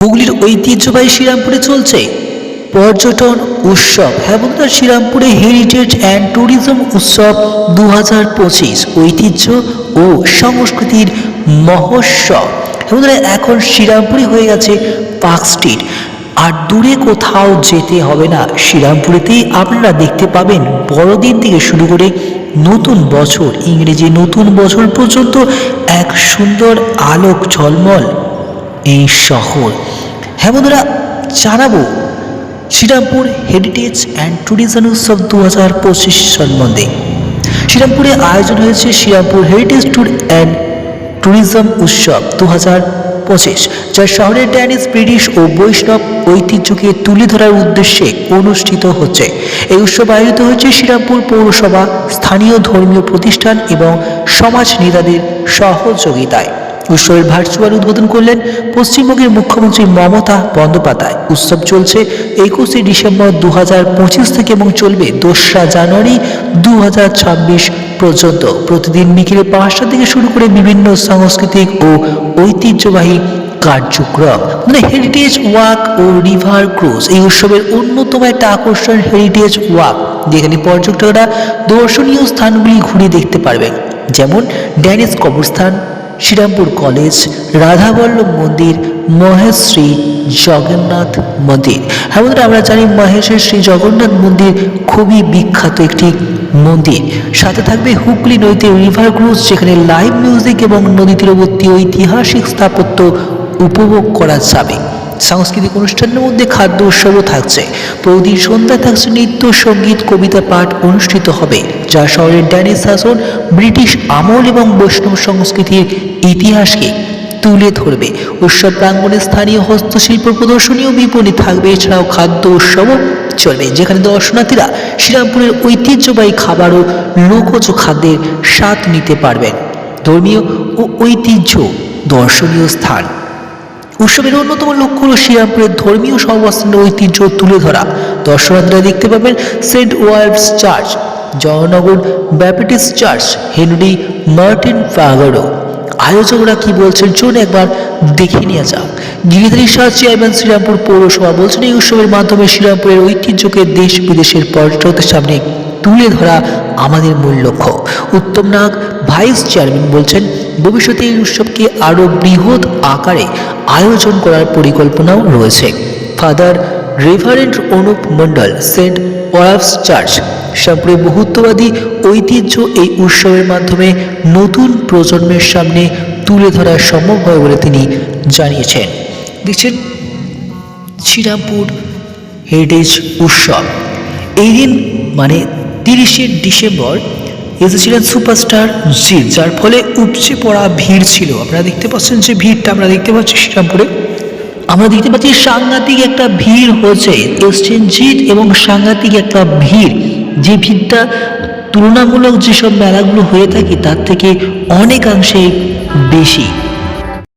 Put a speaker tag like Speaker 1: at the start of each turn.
Speaker 1: হুগলির ঐতিহ্যবাহী শ্রীরামপুরে চলছে পর্যটন উৎসব। হ্যাঁ বন্ধুরা, শ্রীরামপুরে হেরিটেজ অ্যান্ড ট্যুরিজম উৎসব 2025 ঐতিহ্য ও সংস্কৃতির মহোৎসব। হ্যাঁ বন্ধুরা, এখন শ্রীরামপুরে হয়ে গেছে পার্ক স্ট্রিট, আর দূরে কোথাও যেতে হবে না। শ্রীরামপুরেতেই আপনারা দেখতে পাবেন বড়দিন থেকে শুরু করে নতুন বছর, ইংরেজি নতুন বছর পর্যন্ত এক সুন্দর আলোক ঝলমল এই শহর। হ্যাঁ বন্ধুরা, জানাবো শ্রীরামপুর হেরিটেজ অ্যান্ড ট্যুরিজম উৎসব 2025 সম্বন্ধে। শ্রীরামপুরে আয়োজন হয়েছে Serampore heritage tour and tourism উৎসব 2025, যা শহরের ড্যানিশ, ব্রিটিশ ও বৈষ্ণব ঐতিহ্যকে তুলে ধরার উদ্দেশ্যে অনুষ্ঠিত হচ্ছে। এই উৎসব আয়োজিত হয়েছে শ্রীরামপুর পৌরসভা, স্থানীয় ধর্মীয় প্রতিষ্ঠান এবং সমাজ নেতাদের সহযোগিতায়। উৎসবের ভার্চুয়াল উদ্বোধন করলেন পশ্চিমবঙ্গের মুখ্যমন্ত্রী মমতা বন্দ্যোপাধ্যায়। উৎসব চলছে 21 ডিসেম্বর 2025 থেকে এবং চলবে 2রা জানুয়ারি 2026 পর্যন্ত। প্রতিদিন বিকেলে 5টা থেকে শুরু করে বিভিন্ন সাংস্কৃতিক ও ঐতিহ্যবাহী কার্যক্রম। হেরিটেজ ওয়াক ও রিভার ক্রুজ এই উৎসবের অন্যতম একটা আকর্ষণ হেরিটেজ ওয়াক, যেখানে পর্যটকরা দর্শনীয় স্থানগুলি ঘুরে দেখতে পারবেন, যেমন ড্যানিশ কবরস্থান, শ্রীরামপুর কলেজ, রাধাবল্লভ মন্দির, মহেশ শ্রী জগন্নাথ মন্দির। হ্যাঁ বন্ধুরা, আমরা জানি মহেশের শ্রী জগন্নাথ মন্দির খুবই বিখ্যাত একটি মন্দির। সাথে থাকবে হুগলি নদীতে রিভার ক্রুজ, যেখানে লাইভ মিউজিক এবং নদী তীরবর্তী ঐতিহাসিক স্থাপত্য উপভোগ করা যাবে। সাংস্কৃতিক অনুষ্ঠানের মধ্যে খাদ্য উৎসবও থাকছে। প্রতিদিন সন্ধ্যায় থাকছে নৃত্য, সঙ্গীত, কবিতা পাঠ অনুষ্ঠিত হবে, যা শহরের ড্যানিশ শাসন, ব্রিটিশ আমল এবং বৈষ্ণব সংস্কৃতির ইতিহাসকে তুলে ধরবে। উৎসব প্রাঙ্গণে স্থানীয় হস্তশিল্প প্রদর্শনী ও বিপণী থাকবে। এছাড়াও খাদ্য উৎসবও চলবে, যেখানে দর্শনার্থীরা শ্রীরামপুরের ঐতিহ্যবাহী খাবার ও লোকজ খাদ্যের স্বাদ নিতে পারবেন। ধর্মীয় ও ঐতিহ্য দর্শনীয় স্থান। উৎসবের অন্যতম লক্ষ্য হল শ্রীরামপুরের ধর্মীয় সহাবস্থানের ঐতিহ্য তুলে ধরা। দর্শনার্থীরা দেখতে পাবেন saint wards church, Joynagar baptist church, Henry Martin ফাগারো। আয়োজকরা কি বলছেন চলুন একবার দেখে নেওয়া যাক। গিরিধারী শাহ চেয়ারম্যান শ্রীরামপুর পৌরসভা বলছেন, এই উৎসবের মাধ্যমে শ্রীরামপুরের ঐতিহ্যকে দেশ বিদেশের পর্যটকদের সামনে তুলে ধরা আমাদের মূল লক্ষ্য। উত্তম নাগ ভাইস চেয়ারম্যান বলছেন, ভবিষ্যতে এই উৎসবকে আরও বৃহৎ আকারে আয়োজন করার পরিকল্পনাও রয়েছে। ফাদার রেভারেন্ড অনুপ মণ্ডল, সেন্ট ওলাফস চার্চ, শ্রীরামপুরের বহুত্ববাদী ঐতিহ্য এই উৎসবের মাধ্যমে নতুন প্রজন্মের সামনে তুলে ধরা সম্ভব হয় বলে তিনি জানিয়েছেন। দেখছেন শ্রীরামপুর হেরিটেজ উৎসব। এই দিন মানে 30শে ডিসেম্বর এসেছিলেন সুপারস্টার জিৎ, যার ফলে উপচে পড়া ভিড় ছিল। আপনারা দেখতে পাচ্ছেন যে ভিড়টা আমরা দেখতে পাচ্ছি শ্রীরামপুরে, আমরা দেখতে পাচ্ছি সাংঘাতিক একটা ভিড় হয়েছে। এসছেন জিৎ এবং সাংঘাতিক একটা ভিড়, যে ভিড়টা তুলনামূলক যেসব মেলাগুলো হয়ে থাকে তার থেকে অনেকাংশে বেশি।